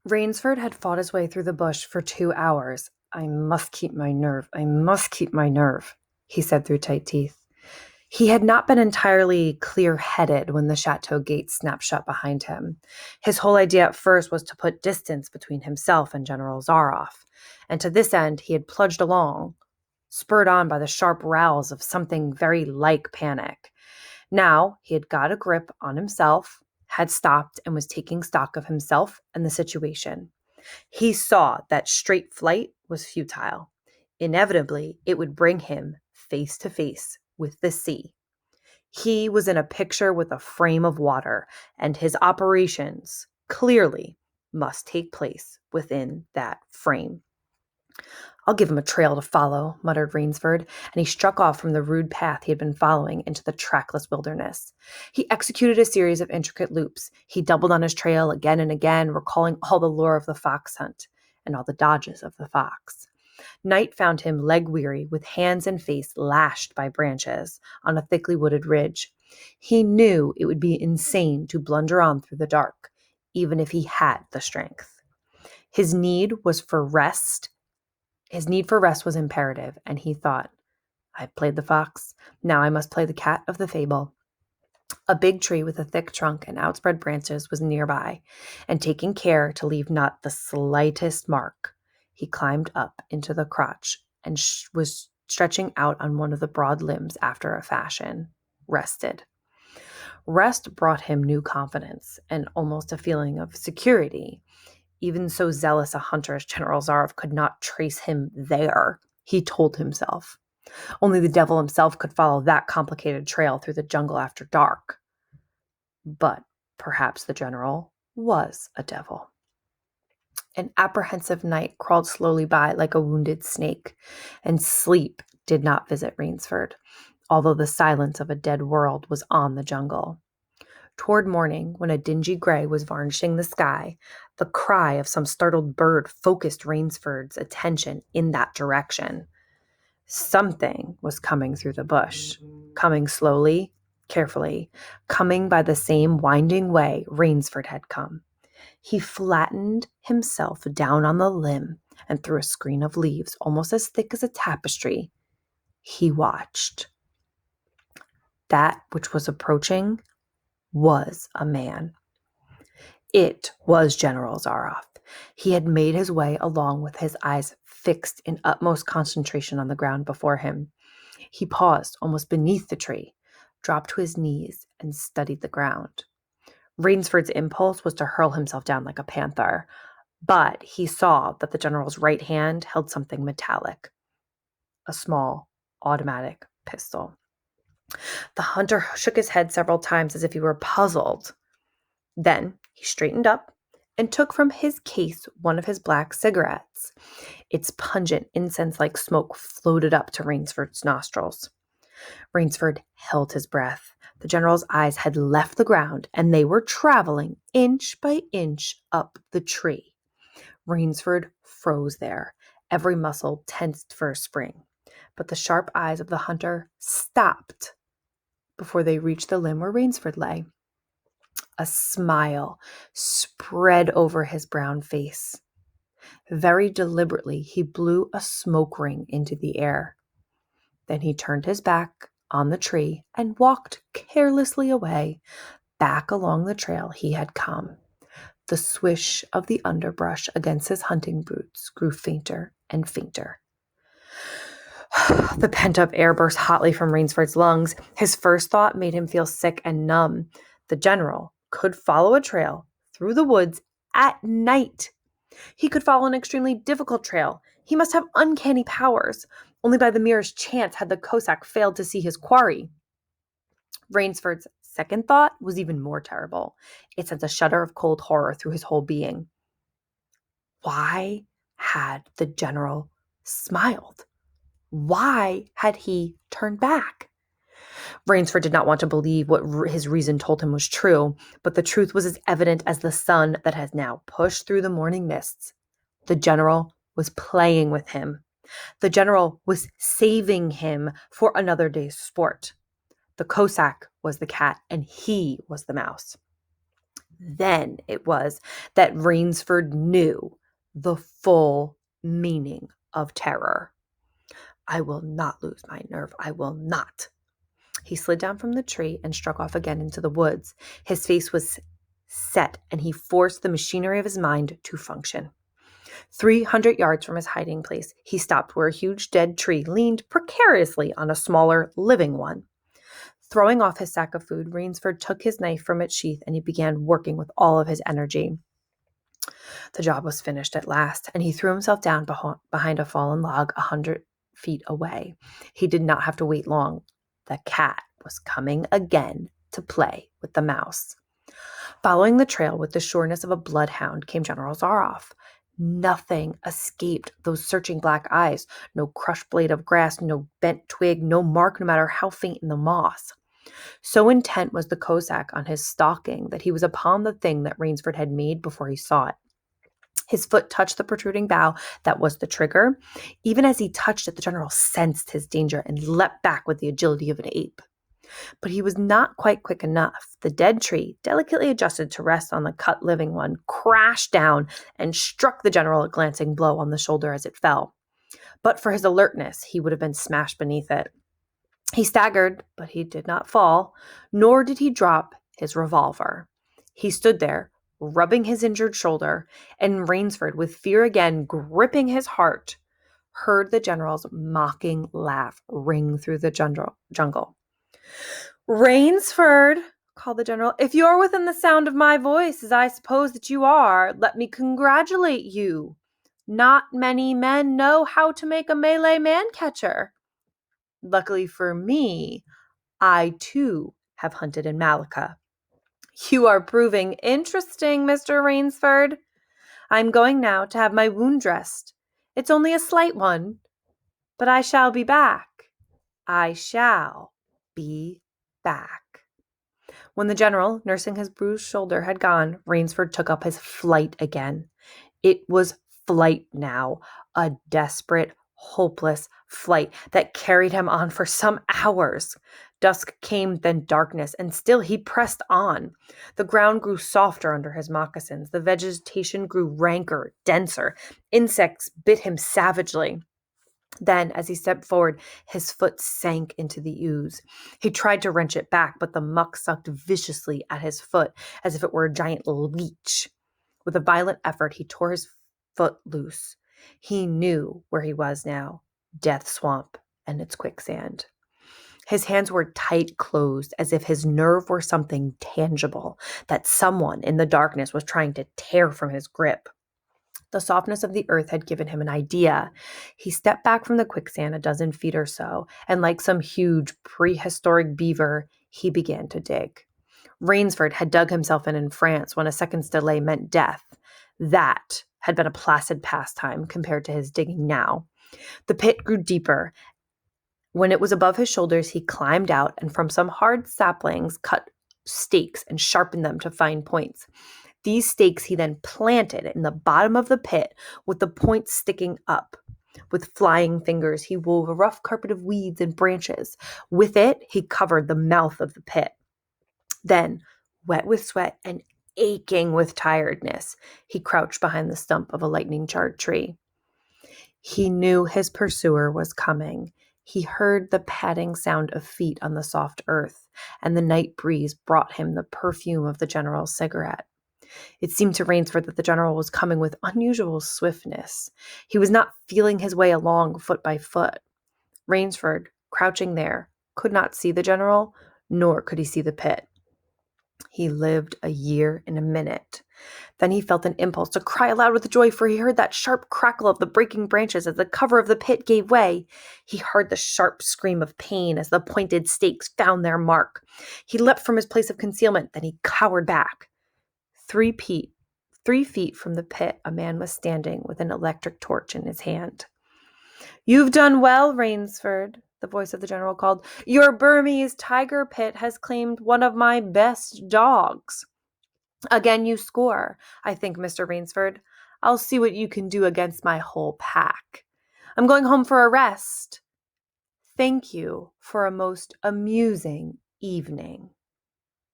Rainsford had fought his way through the bush for 2 hours. I must keep my nerve. I must keep my nerve, he said through tight teeth. He had not been entirely clear-headed when the chateau gate snapped shut behind him. His whole idea at first was to put distance between himself and General Zaroff, and to this end he had plunged along, spurred on by the sharp rouse of something very like panic. Now he had got a grip on himself, had stopped, and was taking stock of himself and the situation. He saw that straight flight was futile. Inevitably, it would bring him face to face with the sea. He was in a picture with a frame of water, and his operations, clearly, must take place within that frame. I'll give him a trail to follow, muttered Rainsford, and he struck off from the rude path he had been following into the trackless wilderness. He executed a series of intricate loops. He doubled on his trail again and again, recalling all the lore of the fox hunt and all the dodges of the fox. Night found him leg-weary, with hands and face lashed by branches on a thickly wooded ridge. He knew it would be insane to blunder on through the dark, even if he had the strength. His need for rest was imperative, and he thought, I've played the fox. Now I must play the cat of the fable. A big tree with a thick trunk and outspread branches was nearby, and taking care to leave not the slightest mark, he climbed up into the crotch and was stretching out on one of the broad limbs after a fashion, rested. Rest brought him new confidence and almost a feeling of security. Even so zealous a hunter as General Zaroff could not trace him there, he told himself. Only the devil himself could follow that complicated trail through the jungle after dark. But perhaps the general was a devil. An apprehensive night crawled slowly by like a wounded snake, and sleep did not visit Rainsford, although the silence of a dead world was on the jungle. Toward morning, when a dingy gray was varnishing the sky, the cry of some startled bird focused Rainsford's attention in that direction. Something was coming through the bush, coming slowly, carefully, coming by the same winding way Rainsford had come. He flattened himself down on the limb, and through a screen of leaves almost as thick as a tapestry, he watched. That which was approaching was a man. It was General Zaroff. He had made his way along with his eyes fixed in utmost concentration on the ground before him. He paused almost beneath the tree, dropped to his knees, and studied the ground. Rainsford's impulse was to hurl himself down like a panther, but he saw that the general's right hand held something metallic, a small automatic pistol. The hunter shook his head several times as if he were puzzled. Then he straightened up and took from his case one of his black cigarettes. Its pungent, incense-like smoke floated up to Rainsford's nostrils. Rainsford held his breath. The general's eyes had left the ground, and they were traveling inch by inch up the tree. Rainsford froze there, every muscle tensed for a spring. But the sharp eyes of the hunter stopped before they reached the limb where Rainsford lay. A smile spread over his brown face. Very deliberately, he blew a smoke ring into the air. Then he turned his back on the tree and walked carelessly away, back along the trail he had come. The swish of the underbrush against his hunting boots grew fainter and fainter. The pent-up air burst hotly from Rainsford's lungs. His first thought made him feel sick and numb. The general could follow a trail through the woods at night. He could follow an extremely difficult trail. He must have uncanny powers. Only by the merest chance had the Cossack failed to see his quarry. Rainsford's second thought was even more terrible. It sent a shudder of cold horror through his whole being. Why had the general smiled? Why had he turned back? Rainsford did not want to believe what his reason told him was true, but the truth was as evident as the sun that had now pushed through the morning mists. The general was playing with him. The general was saving him for another day's sport. The Cossack was the cat, and he was the mouse. Then it was that Rainsford knew the full meaning of terror. I will not lose my nerve. I will not. He slid down from the tree and struck off again into the woods. His face was set, and he forced the machinery of his mind to function. 300 yards from his hiding place, he stopped where a huge dead tree leaned precariously on a smaller, living one. Throwing off his sack of food, Rainsford took his knife from its sheath and he began working with all of his energy. The job was finished at last, and he threw himself down behind a fallen log 100 feet away. He did not have to wait long. The cat was coming again to play with the mouse. Following the trail with the sureness of a bloodhound came General Zaroff. Nothing escaped those searching black eyes. No crushed blade of grass, no bent twig, no mark, no matter how faint in the moss. So intent was the Cossack on his stalking that he was upon the thing that Rainsford had made before he saw it. His foot touched the protruding bough that was the trigger. Even as he touched it, the general sensed his danger and leapt back with the agility of an ape. But he was not quite quick enough. The dead tree, delicately adjusted to rest on the cut living one, crashed down and struck the general a glancing blow on the shoulder as it fell. But for his alertness, he would have been smashed beneath it. He staggered, but he did not fall, nor did he drop his revolver. He stood there, rubbing his injured shoulder, and Rainsford, with fear again gripping his heart, heard the general's mocking laugh ring through the jungle. "Rainsford," called the general, "if you are within the sound of my voice, as I suppose that you are, let me congratulate you. Not many men know how to make a Malay man-catcher. Luckily for me, I too have hunted in Malacca. You are proving interesting, Mr. Rainsford. I'm going now to have my wound dressed. It's only a slight one, but I shall be back. I shall be back." When the general, nursing his bruised shoulder, had gone, Rainsford took up his flight again. It was flight now, a desperate, hopeless flight that carried him on for some hours. Dusk came, then darkness, and still he pressed on. The ground grew softer under his moccasins. The vegetation grew ranker, denser. Insects bit him savagely. Then, as he stepped forward, his foot sank into the ooze. He tried to wrench it back, but the muck sucked viciously at his foot as if it were a giant leech. With a violent effort, he tore his foot loose. He knew where he was now, Death Swamp and its quicksand. His hands were tight closed, as if his nerve were something tangible that someone in the darkness was trying to tear from his grip. The softness of the earth had given him an idea. He stepped back from the quicksand a dozen feet or so, and like some huge prehistoric beaver, he began to dig. Rainsford had dug himself in France when a second's delay meant death. That had been a placid pastime compared to his digging now. The pit grew deeper. When it was above his shoulders, he climbed out and from some hard saplings cut stakes and sharpened them to fine points. These stakes he then planted in the bottom of the pit with the points sticking up. With flying fingers, he wove a rough carpet of weeds and branches. With it, he covered the mouth of the pit. Then, wet with sweat and aching with tiredness, he crouched behind the stump of a lightning-charred tree. He knew his pursuer was coming. He heard the padding sound of feet on the soft earth, and the night breeze brought him the perfume of the general's cigarette. It seemed to Rainsford that the general was coming with unusual swiftness. He was not feeling his way along foot by foot. Rainsford, crouching there, could not see the general, nor could he see the pit. He lived a year in a minute. Then he felt an impulse to cry aloud with joy, for he heard that sharp crackle of the breaking branches as the cover of the pit gave way. He heard the sharp scream of pain as the pointed stakes found their mark. He leapt from his place of concealment, then he cowered back. 3 feet from the pit, a man was standing with an electric torch in his hand. "You've done well, Rainsford," the voice of the general called. "Your Burmese tiger pit has claimed one of my best dogs. Again you score, I think, Mr. Rainsford. I'll see what you can do against my whole pack. I'm going home for a rest. Thank you for a most amusing evening."